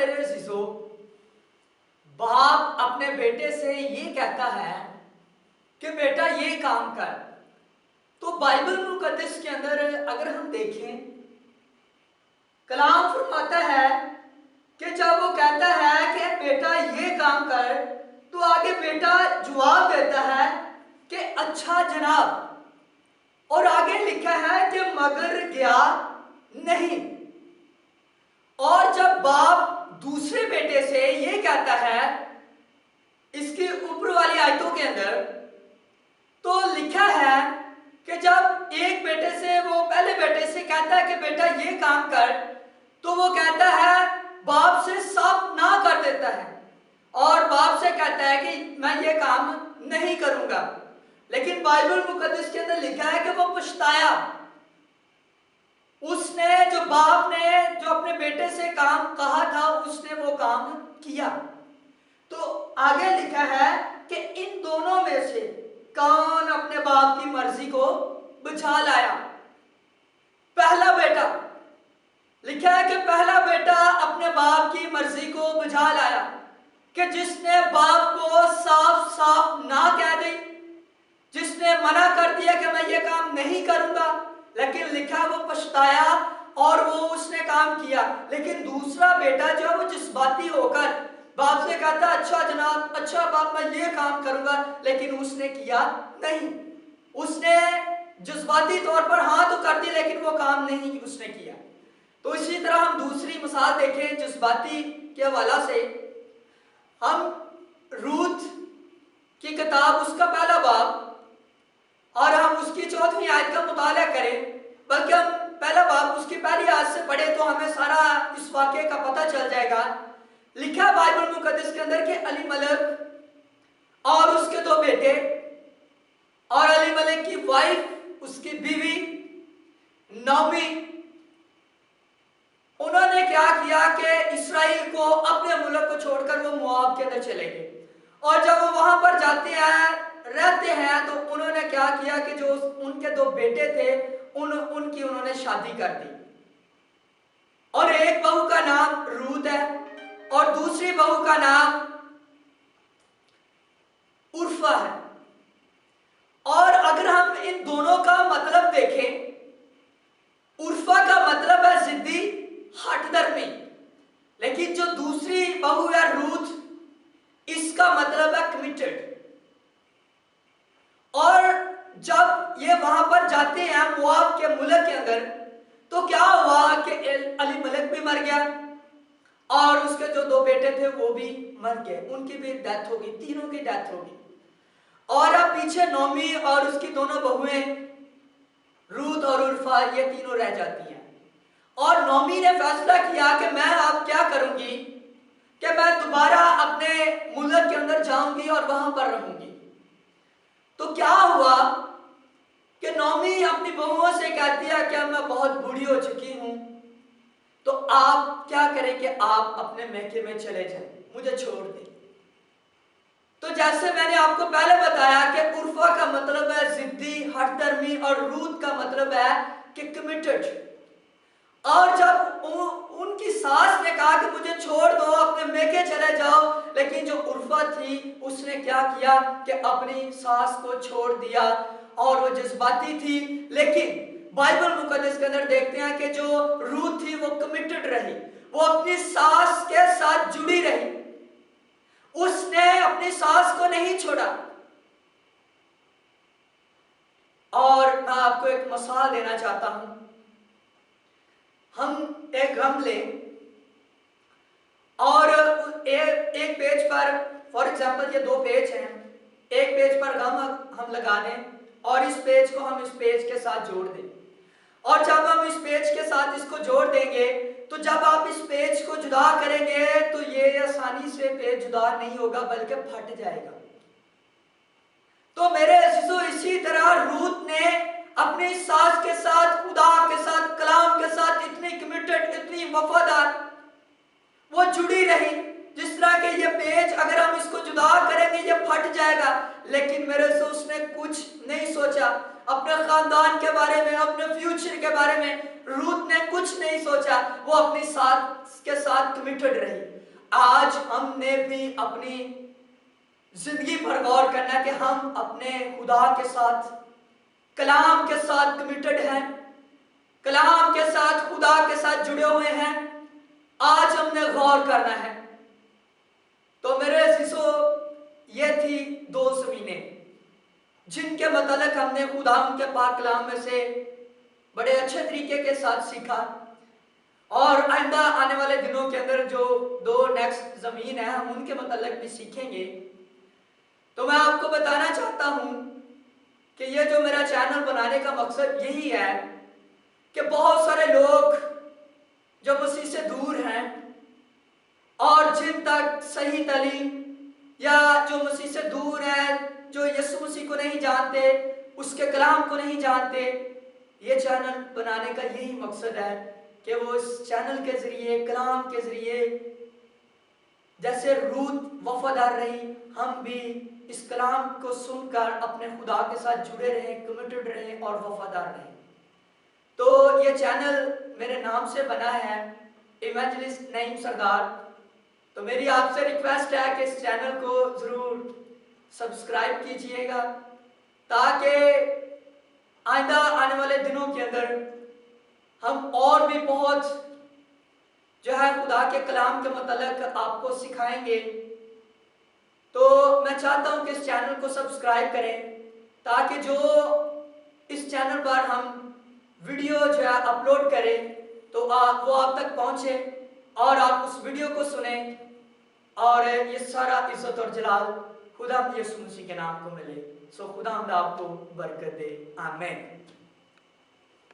मेरे अजीजों, बाप अपने बेटे से ये कहता है कि बेटा ये काम कर। तो बाइबल मुकद्दस के अंदर अगर हम देखें, कलाम फरमाता है कि जब वो कहता है कि बेटा ये काम कर, तो आगे बेटा जवाब देता है कि अच्छा जनाब, और आगे लिखा है कि मगर गया नहीं। और जब बाप दूसरे बेटे से ये कहता है इसकी ऊपर वाली आयतों के अंदर, तो लिखा है कि जब एक बेटे से वो पहले बेटे से कहता है कि बेटा ये काम कर, तो वो कहता है बाप से साफ ना कर देता है और बाप से कहता है कि मैं ये काम नहीं करूंगा। लेकिन बाइबल मुकद्दस के अंदर लिखा है कि वो पछताया। उसने जो बाप ने जो अपने बेटे से काम कहा था, उसने वो काम किया। तो आगे लिखा है कि इन दोनों में से कौन अपने बाप की मर्जी को बुझा लाया? पहला बेटा। लिखा है कि पहला बेटा अपने बाप की मर्जी को बुझा लाया, कि जिसने बाप को साफ साफ ना कह दी, जिसने मना कर दिया कि मैं ये काम नहीं करूंगा, लेकिन लिखा वो पछताया और वो उसने काम किया। लेकिन दूसरा बेटा जो वो जज्बाती होकर बाप से कहता अच्छा जनाब, अच्छा बाप, मैं ये काम करूंगा, लेकिन उसने किया नहीं। उसने जज्बाती तौर पर हाँ तो कर दी, लेकिन वो काम नहीं उसने किया। तो इसी तरह हम दूसरी मिसाल देखें जज्बाती के हवाला से, हम रूत की किताब उसका पहला बाब और हम उसकी 4वीं आयत का मुताला करें, बल्कि हम पहला बाब उसकी पहली आयत से पढ़े तो हमें सारा इस वाक़े का पता चल जाएगा। लिखा बाइबल मुकद्दस के अंदर कि अलीमलेक और उसके 2 बेटे और अलीमलेक की वाइफ, उसकी बीवी नौमी, उन्होंने क्या किया कि इस्राएल को अपने मुल्क को छोड़कर वो मोआब के अंदर चले गए। और जब वो वहां पर जाते हैं, रहते हैं, तो उन्होंने क्या किया कि जो उनके 2 बेटे थे उनकी उन्होंने शादी कर दी। और एक बहू का नाम रूत है और दूसरी बहू का नाम उर्फा है। और अगर हम इन दोनों का मतलब देखें, उर्फा का मतलब है जिद्दी, हठधर्मी, लेकिन जो दूसरी बहू है रूत, इसका मतलब है कमिटेड। और जब ये वहां पर जाते हैं मोआब के मुल्क के अंदर, तो क्या हुआ कि अलीमलेक भी मर गया और उसके जो 2 बेटे थे वो भी मर गए, उनकी भी डेथ हो गई, तीनों की डेथ हो गई। और अब पीछे नौमी और उसकी दोनों बहुएं रूत और उर्फा, ये तीनों रह जाती हैं। और नौमी ने फैसला किया कि मैं अब क्या करूंगी कि मैं दोबारा अपने मुल्क के अंदर जाऊंगी और वहां पर रहूंगी। तो क्या हुआ कि नौमी अपनी बहुओं से कहती है कि मैं बहुत बूढ़ी हो चुकी हूं, तो आप क्या करें कि आप अपने मैके में चले जाएं, मुझे छोड़ दें। तो जैसे मैंने आपको पहले बताया कि उर्फा का मतलब है जिद्दी, हठधर्मी, और रूत का मतलब है कि कमिटेड। और जब उनकी सास ने कहा कि मुझे छोड़ दो, अपने मैके चले जाओ, लेकिन जो उर्फा थी उसने क्या किया कि अपनी सास को छोड़ दिया। और वो जज्बाती थी, लेकिन बाइबल मुकद्दस के अंदर देखते हैं कि जो रूत थी वो कमिटेड रही, वो अपनी सास के साथ जुड़ी रही, उसने अपनी सास को नहीं छोड़ा। और मैं आपको एक मिसाल देना चाहता हूं। हम एक गम लें और एक पेज पर, फॉर एग्जाम्पल ये 2 पेज हैं, एक पेज पर गम हम लगा दें और इस पेज को हम इस पेज के साथ जोड़ दें। और जब हम इस पेज के साथ इसको जोड़ देंगे, तो जब आप इस पेज को जुदा करेंगे तो ये आसानी से पेज जुदा नहीं होगा, बल्कि फट जाएगा। तो मेरे अजीजों, इसी तरह रूत ने अपनी सास के साथ, खुदा के साथ, कलाम के साथ इतनी कमिटेड, इतनी वफादार वो जुड़ी रही, जिस तरह के ये पेज अगर हम इसको जुदा करेंगे ये फट जाएगा। लेकिन मेरे से उसने कुछ नहीं सोचा, अपने खानदान के बारे में, अपने फ्यूचर के बारे में रूथ ने कुछ नहीं सोचा। वो अपनी साथ के साथ कमिटेड रही। आज हमने भी अपनी जिंदगी पर गौर करना कि हम अपने खुदा के साथ, कलाम के साथ कमिटेड हैं, कलाम के साथ, खुदा के साथ जुड़े हुए हैं। आज हमने गौर करना है। तो मेरे अजीजों, ये थी 2 ज़मीनें जिनके मतलब हमने खुदा के पाक कलाम में से बड़े अच्छे तरीके के साथ सीखा। और आइंदा आने वाले दिनों के अंदर जो 2 नेक्स्ट ज़मीन है, हम उनके मतलब भी सीखेंगे। तो मैं आपको बताना चाहता हूं कि ये जो मेरा चैनल बनाने का मकसद यही है कि बहुत सारे लोग जो मसीह से दूर हैं और जिन तक सही तालीम, या जो मसीह से दूर है, जो यीशु मसीह को नहीं जानते, उसके कलाम को नहीं जानते, ये चैनल बनाने का यही मकसद है कि वो इस चैनल के जरिए, कलाम के जरिए, जैसे रूत वफादार रही, हम भी इस कलाम को सुनकर अपने खुदा के साथ जुड़े रहें, कमिटेड रहें और वफादार रहें। तो ये चैनल मेरे नाम से बना है, इवेंजलिस्ट नईम सरदार। तो मेरी आपसे रिक्वेस्ट है कि इस चैनल को जरूर सब्सक्राइब कीजिएगा, ताकि आइंदा आने वाले दिनों के अंदर हम और भी बहुत जो है खुदा के कलाम के मतलब आपको सिखाएंगे। तो मैं चाहता हूं कि इस चैनल को सब्सक्राइब करें, ताकि जो इस चैनल पर हम वीडियो जो है अपलोड करें तो वो आप तक पहुंचे और आप उस वीडियो को सुने और ये सारा इज्जत और जलाल खुदा यीशु मसीह के नाम को मिले। सो खुदा आपको बरकत दे। आमीन।